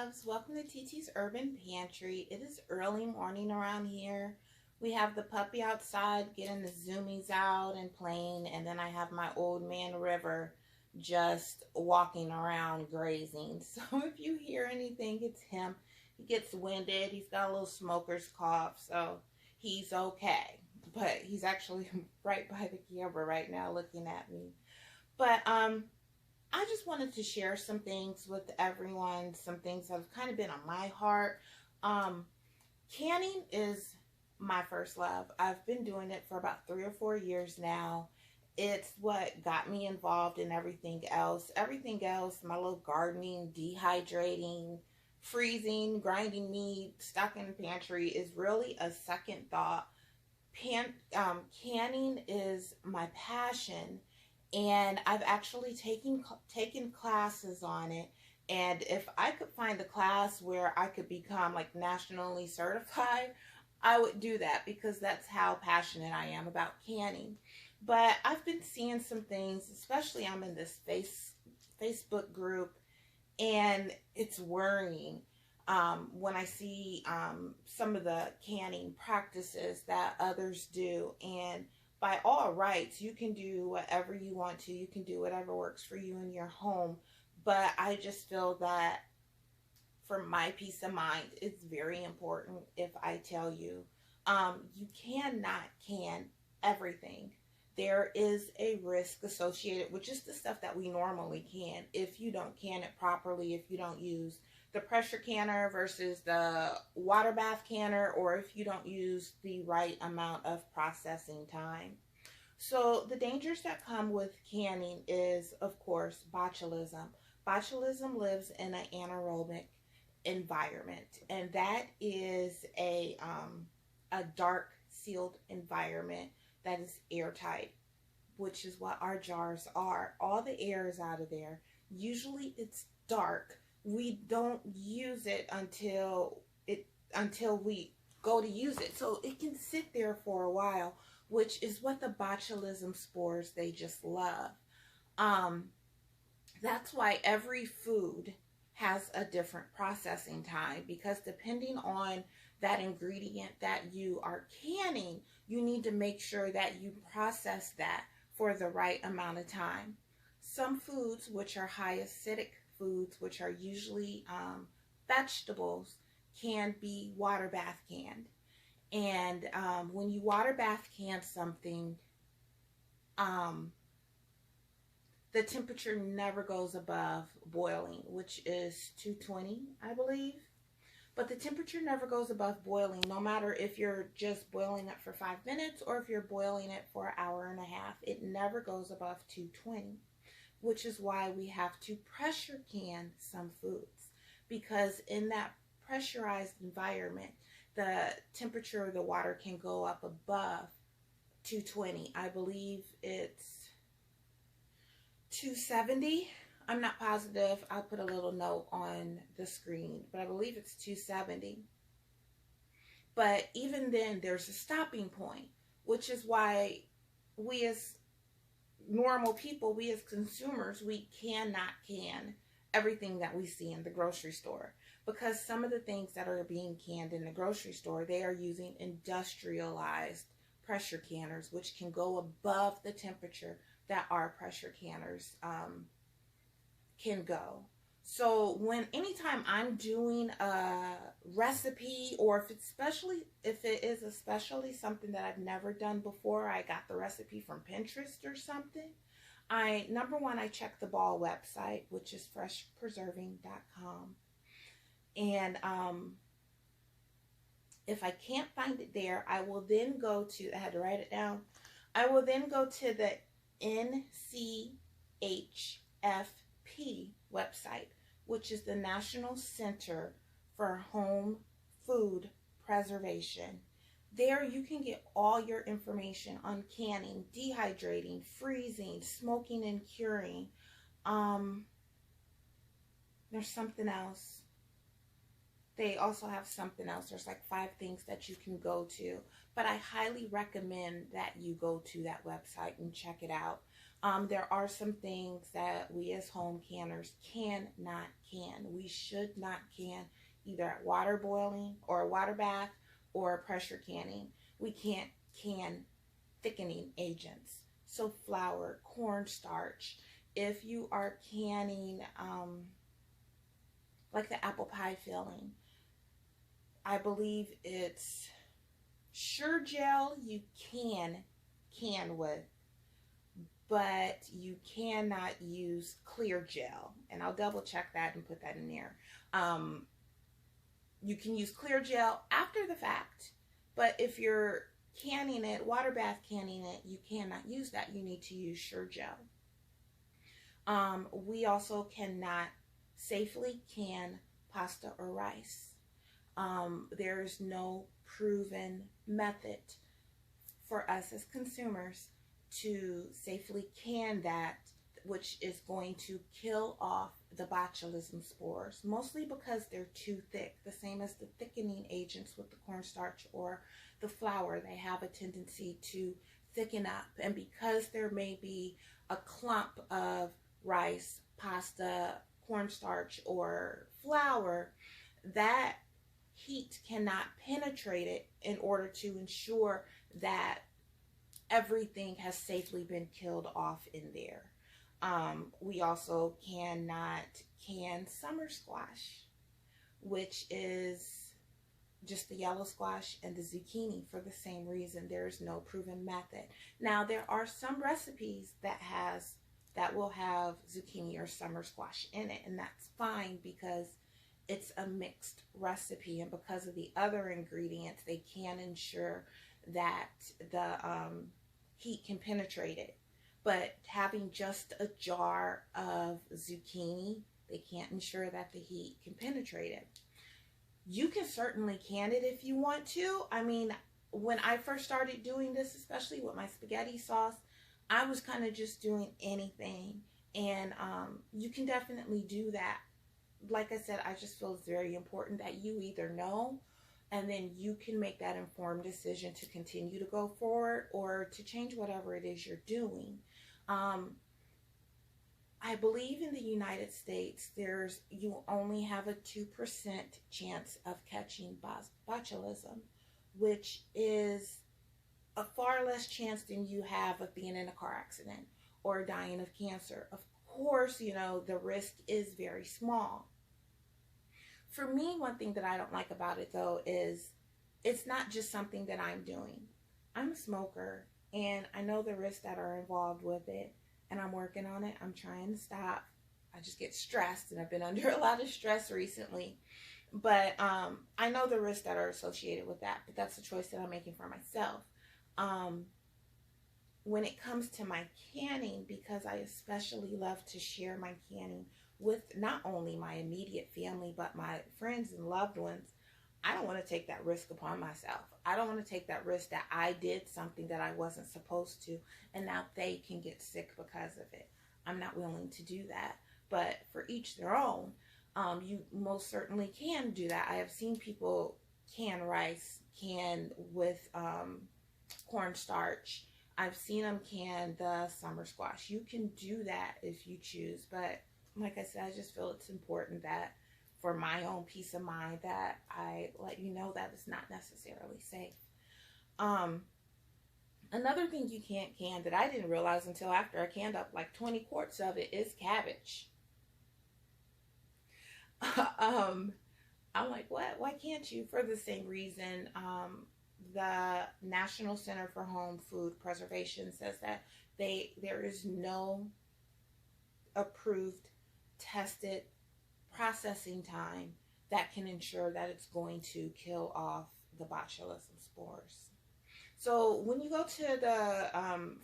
loves, welcome to TT's Urban Pantry. It is early morning around here. We have the puppy outside getting the zoomies out and playing, and then I have my old man River just walking around grazing. So if you hear anything, it's him. He gets winded, he's got a little smoker's cough, so he's okay. But he's actually right by the camera right now looking at me. But I just wanted to share some things with everyone, some things that have kind of been on my heart. Um, Canning is my first love. I've been doing it for about 3 or 4 years now. It's what got me involved in everything else. Everything else, my little gardening, dehydrating, freezing, grinding meat, stocking the pantry is really a second thought. Canning is my passion, and I've actually taken classes on it. And if I could find a class where I could become like nationally certified, I would do that because that's how passionate I am about canning. But I've been seeing some things, especially I'm in this Facebook group, and it's worrying when I see some of the canning practices that others do. And by all rights, you can do whatever you want to. You can do whatever works for you in your home. But I just feel that for my peace of mind, it's very important if I tell you, you cannot can everything. There is a risk associated with just the stuff that we normally can if you don't can it properly, if you don't use the pressure canner versus the water bath canner, or if you don't use the right amount of processing time. So the dangers that come with canning is, of course, botulism. Botulism lives in an anaerobic environment, and that is a dark sealed environment that is airtight, which is what our jars are. All the air is out of there. Usually it's dark. We don't use it until we go to use it. So it can sit there for a while, which is what the botulism spores, they just love. Um, that's why every food has a different processing time, because depending on that ingredient that you are canning, you need to make sure that you process that for the right amount of time. Some foods, which are high acidic foods, which are usually vegetables, can be water bath canned. And when you water bath can something, um, the temperature never goes above boiling, which is 220, I believe. But the temperature never goes above boiling, no matter if you're just boiling it for 5 minutes or if you're boiling it for an hour and a half. It never goes above 220, which is why we have to pressure can some foods, because in that pressurized environment, the temperature of the water can go up above 220. I believe it's 270. I'm not positive. I'll put a little note on the screen, but I believe it's 270. But even then, there's a stopping point, which is why we as normal people, we as consumers, we cannot can everything that we see in the grocery store, because some of the things that are being canned in the grocery store, they are using industrialized pressure canners, which can go above the temperature that our pressure canners can go. So anytime I'm doing a recipe, or if it is especially something that I've never done before, I got the recipe from Pinterest or something, number one, I check the Ball website, which is freshpreserving.com. And if I can't find it there, I will then I had to write it down. I will then go to the NCHFP website, which is the National Center for Home Food Preservation. There you can get all your information on canning, dehydrating, freezing, smoking and curing. There's something else. They also have something else. There's like 5 things that you can go to. But I highly recommend that you go to that website and check it out. There are some things that we as home canners cannot can. We should not can either at water boiling or a water bath or pressure canning. We can't can thickening agents. So flour, cornstarch. If you are canning like the apple pie filling, I believe it's Sure-Jell you can with, but you cannot use Clear-Jel. And I'll double check that and put that in there. You can use Clear-Jel after the fact, but if you're canning it, water bath canning it, you cannot use that. You need to use Sure-Jel. We also cannot safely can pasta or rice. There's no proven method for us as consumers to safely can that, which is going to kill off the botulism spores, mostly because they're too thick, the same as the thickening agents with the cornstarch or the flour. They have a tendency to thicken up, and because there may be a clump of rice, pasta, cornstarch, or flour, that heat cannot penetrate it in order to ensure that everything has safely been killed off in there. We also cannot can summer squash, which is just the yellow squash and the zucchini, for the same reason. There's no proven method. Now, there are some recipes that will have zucchini or summer squash in it, and that's fine because it's a mixed recipe, and because of the other ingredients, they can ensure that the heat can penetrate it. But having just a jar of zucchini, they can't ensure that the heat can penetrate it. You can certainly can it if you want to. I mean, when I first started doing this, especially with my spaghetti sauce, I was kind of just doing anything. And you can definitely do that. Like I said, I just feel it's very important that you either know, and then you can make that informed decision to continue to go forward or to change whatever it is you're doing. I believe in the United States, you only have a 2% chance of catching botulism, which is a far less chance than you have of being in a car accident or dying of cancer. Of course, you know, the risk is very small. For me, one thing that I don't like about it, though, is it's not just something that I'm doing. I'm a smoker, and I know the risks that are involved with it, and I'm working on it. I'm trying to stop. I just get stressed, and I've been under a lot of stress recently. But I know the risks that are associated with that, but that's a choice that I'm making for myself. When it comes to my canning, because I especially love to share my canning with not only my immediate family, but my friends and loved ones, I don't want to take that risk upon myself. I don't want to take that risk that I did something that I wasn't supposed to, and now they can get sick because of it. I'm not willing to do that. But for each their own. You most certainly can do that. I have seen people can rice, can with cornstarch. I've seen them can the summer squash. You can do that if you choose, but like I said, I just feel it's important that for my own peace of mind that I let you know that it's not necessarily safe. Another thing you can't can that I didn't realize until after I canned up like 20 quarts of it is cabbage. I'm like, what? Why can't you? For the same reason, the National Center for Home Food Preservation says that there is no approved, tested processing time that can ensure that it's going to kill off the botulism spores. So when you go to the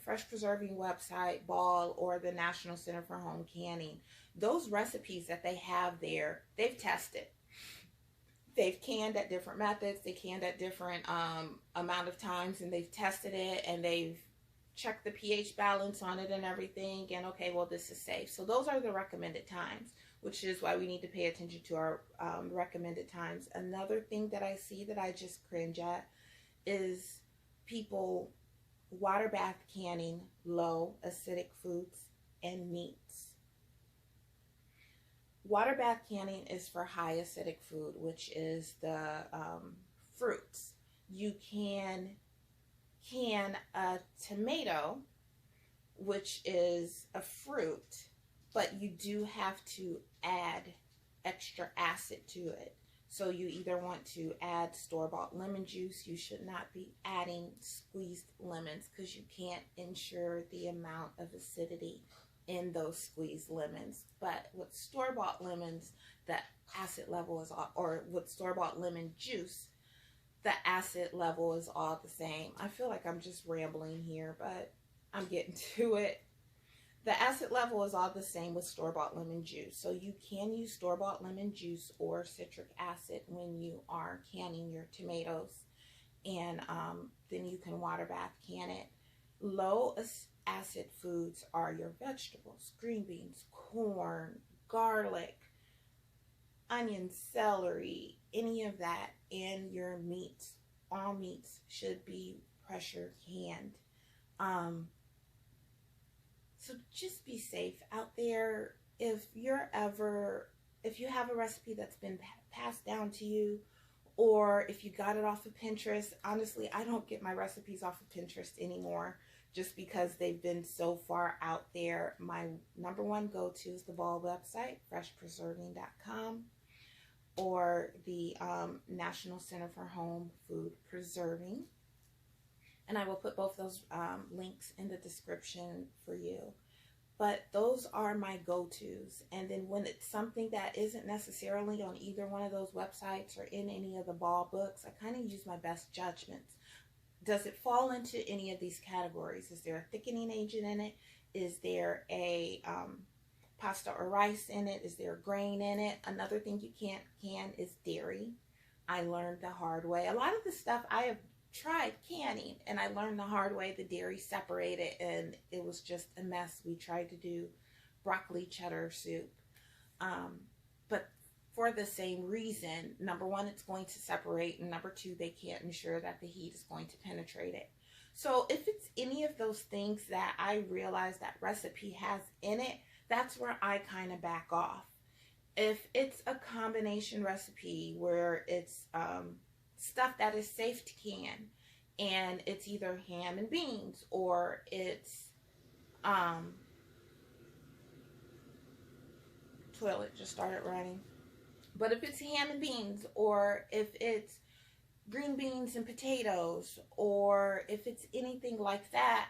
Fresh Preserving website, Ball, or the National Center for Home Canning, those recipes that they have there, they've tested. They've canned at different methods. They canned at different amount of times, and they've tested it, and they've checked the pH balance on it and everything, and okay, well, this is safe. So those are the recommended times, which is why we need to pay attention to our recommended times. Another thing that I see that I just cringe at is people water bath canning low acidic foods and meats. Water bath canning is for high acidic food, which is the fruits. You can a tomato, which is a fruit, but you do have to add extra acid to it. So you either want to add store-bought lemon juice. You should not be adding squeezed lemons because you can't ensure the amount of acidity in those squeezed lemons. But with store-bought lemons, the acid level is all, or with store-bought lemon juice, the acid level is all the same. I feel like I'm just rambling here, but I'm getting to it. The acid level is all the same with store-bought lemon juice. So you can use store-bought lemon juice or citric acid when you are canning your tomatoes. And then you can water bath can it. Low acid foods are your vegetables, green beans, corn, garlic, onions, celery, any of that. And your meats, all meats should be pressure canned. So just be safe out there. If you have a recipe that's been passed down to you, or if you got it off of Pinterest, honestly, I don't get my recipes off of Pinterest anymore just because they've been so far out there. My number one go-to is the Ball website, freshpreserving.com, or the National Center for Home Food Preserving. And I will put both those links in the description for you. But those are my go-tos. And then when it's something that isn't necessarily on either one of those websites or in any of the Ball books, I kind of use my best judgments. Does it fall into any of these categories? Is there a thickening agent in it? Is there a pasta or rice in it? Is there a grain in it? Another thing you can't can is dairy. I learned the hard way. A lot of the stuff I have tried canning, and I learned the hard way. The dairy separated and it was just a mess. We tried to do broccoli cheddar soup, but for the same reason. Number one, it's going to separate, and number two, they can't ensure that the heat is going to penetrate it. So if it's any of those things that I realize that recipe has in it, that's where I kind of back off. If it's a combination recipe where it's stuff that is safe to can, and it's either ham and beans, or it's toilet just started running, but if it's ham and beans, or if it's green beans and potatoes, or if it's anything like that,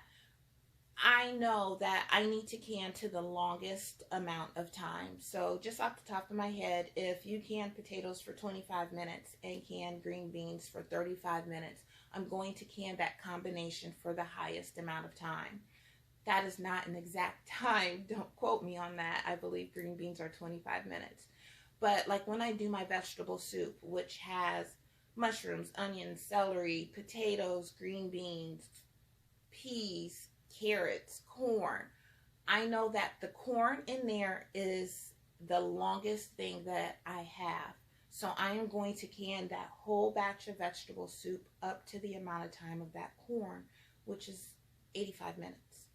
I know that I need to can to the longest amount of time. So just off the top of my head, if you can potatoes for 25 minutes and can green beans for 35 minutes, I'm going to can that combination for the highest amount of time. That is not an exact time. Don't quote me on that. I believe green beans are 25 minutes. But like when I do my vegetable soup, which has mushrooms, onions, celery, potatoes, green beans, peas, carrots, corn, I know that the corn in there is the longest thing that I have. So I am going to can that whole batch of vegetable soup up to the amount of time of that corn, which is 85 minutes.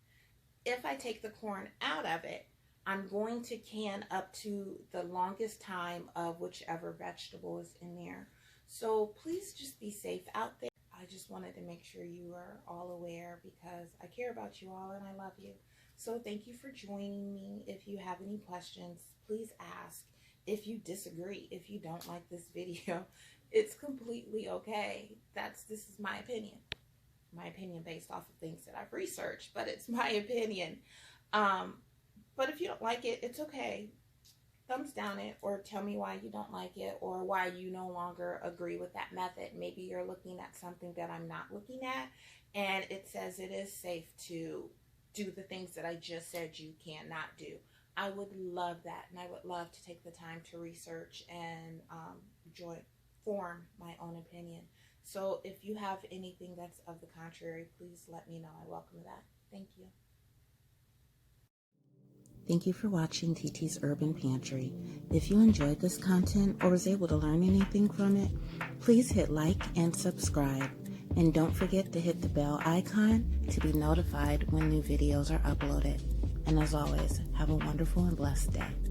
If I take the corn out of it, I'm going to can up to the longest time of whichever vegetable is in there. So please just be safe out there. I just wanted to make sure you are all aware because I care about you all and I love you. So thank you for joining me. If you have any questions, please ask. If you disagree, if you don't like this video, it's completely okay. This is my opinion. My opinion based off of things that I've researched, but it's my opinion. But if you don't like it, it's okay. Thumbs down it, or tell me why you don't like it, or why you no longer agree with that method. Maybe you're looking at something that I'm not looking at, and it says it is safe to do the things that I just said you cannot do. I would love that, and I would love to take the time to research and form my own opinion. So if you have anything that's of the contrary, please let me know. I welcome that. Thank you. Thank you for watching TT's Urban Pantry. If you enjoyed this content or was able to learn anything from it, please hit like and subscribe. And don't forget to hit the bell icon to be notified when new videos are uploaded. And as always, have a wonderful and blessed day.